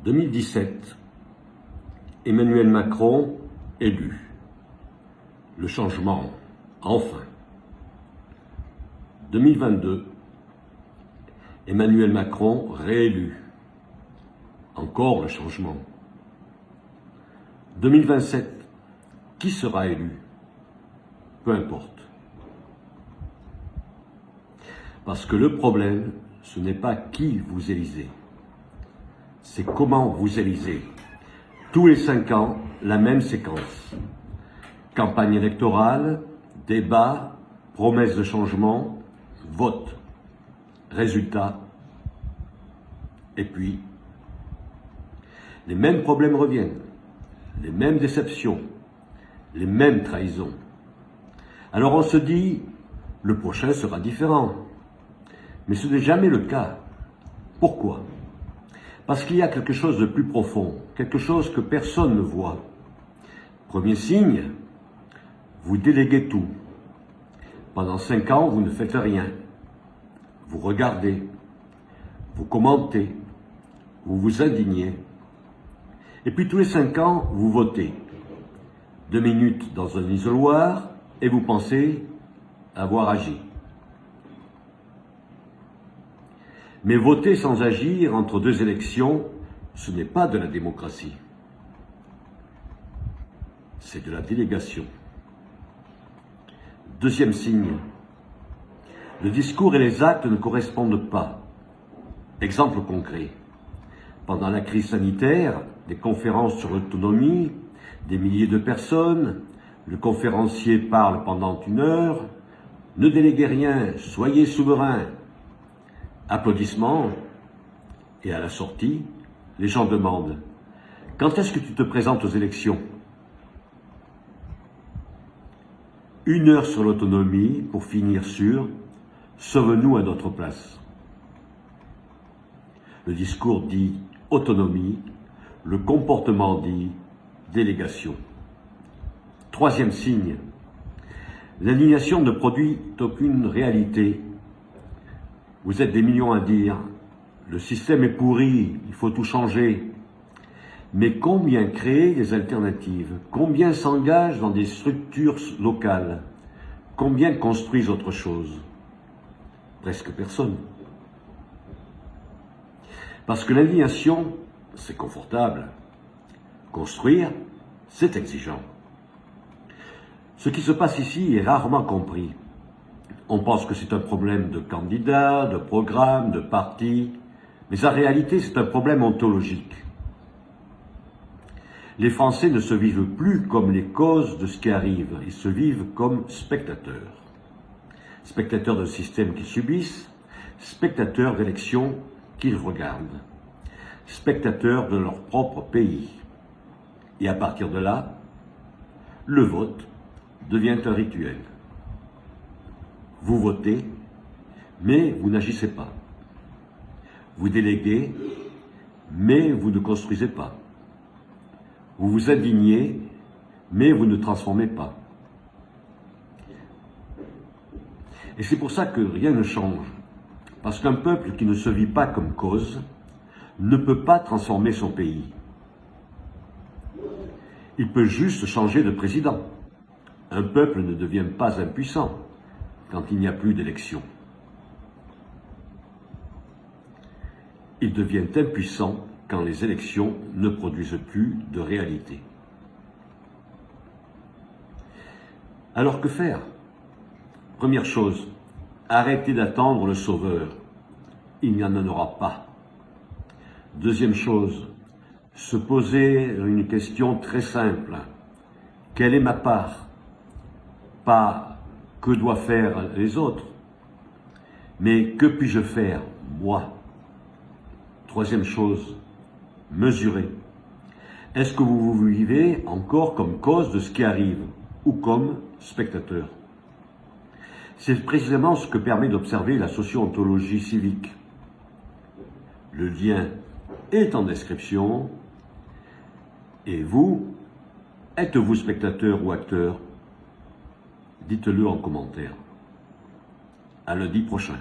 2017, Emmanuel Macron élu. Le changement, enfin. 2022, Emmanuel Macron réélu. Encore le changement. 2027, qui sera élu? Peu importe. Parce que le problème, ce n'est pas qui vous élisez, c'est comment vous élisez. Tous les 5 ans, la même séquence. Campagne électorale, débat, promesses de changement, vote, résultat. Et puis, les mêmes problèmes reviennent, les mêmes déceptions, les mêmes trahisons. Alors on se dit, le prochain sera différent. Mais ce n'est jamais le cas. Pourquoi? Parce qu'il y a quelque chose de plus profond, quelque chose que personne ne voit. Premier signe, vous déléguez tout. Pendant 5 ans, vous ne faites rien. Vous regardez, vous commentez, vous vous indignez. Et puis tous les 5 ans, vous votez. 2 minutes dans un isoloir et vous pensez avoir agi. Mais voter sans agir entre 2 élections, ce n'est pas de la démocratie. C'est de la délégation. Deuxième signe, le discours et les actes ne correspondent pas. Exemple concret, pendant la crise sanitaire, des conférences sur l'autonomie, des milliers de personnes, le conférencier parle pendant 1 heure, ne déléguez rien, soyez souverain. Applaudissements, et à la sortie, les gens demandent « Quand est-ce que tu te présentes aux élections ?» 1 heure sur l'autonomie pour finir sur « Sauve-nous à notre place ». Le discours dit « autonomie », le comportement dit « délégation ». Troisième signe, l'indignation ne produit aucune réalité. Vous êtes des millions à dire « le système est pourri, il faut tout changer ». Mais combien créent des alternatives? Combien s'engagent dans des structures locales? Combien construisent autre chose? Presque personne. Parce que l'indignation, c'est confortable. Construire, c'est exigeant. Ce qui se passe ici est rarement compris. On pense que c'est un problème de candidats, de programmes, de partis, mais en réalité c'est un problème ontologique. Les Français ne se vivent plus comme les causes de ce qui arrive, ils se vivent comme spectateurs. Spectateurs d'un système qu'ils subissent, spectateurs d'élections qu'ils regardent, spectateurs de leur propre pays. Et à partir de là, le vote devient un rituel. Vous votez, mais vous n'agissez pas. Vous déléguez, mais vous ne construisez pas. Vous vous indignez, mais vous ne transformez pas. Et c'est pour ça que rien ne change. Parce qu'un peuple qui ne se vit pas comme cause ne peut pas transformer son pays. Il peut juste changer de président. Un peuple ne devient pas impuissant quand il n'y a plus d'élection. Il devient impuissant quand les élections ne produisent plus de réalité. Alors que faire? Première chose, arrêtez d'attendre le sauveur. Il n'y en aura pas. Deuxième chose, se poser une question très simple. Quelle est ma part? Pas que doivent faire les autres, mais que puis-je faire, moi? Troisième chose, mesurer. Est-ce que vous vous vivez encore comme cause de ce qui arrive ou comme spectateur? C'est précisément ce que permet d'observer la socio-ontologie civique. Le lien est en description et vous, êtes-vous spectateur ou acteur? Dites-le en commentaire. À lundi prochain.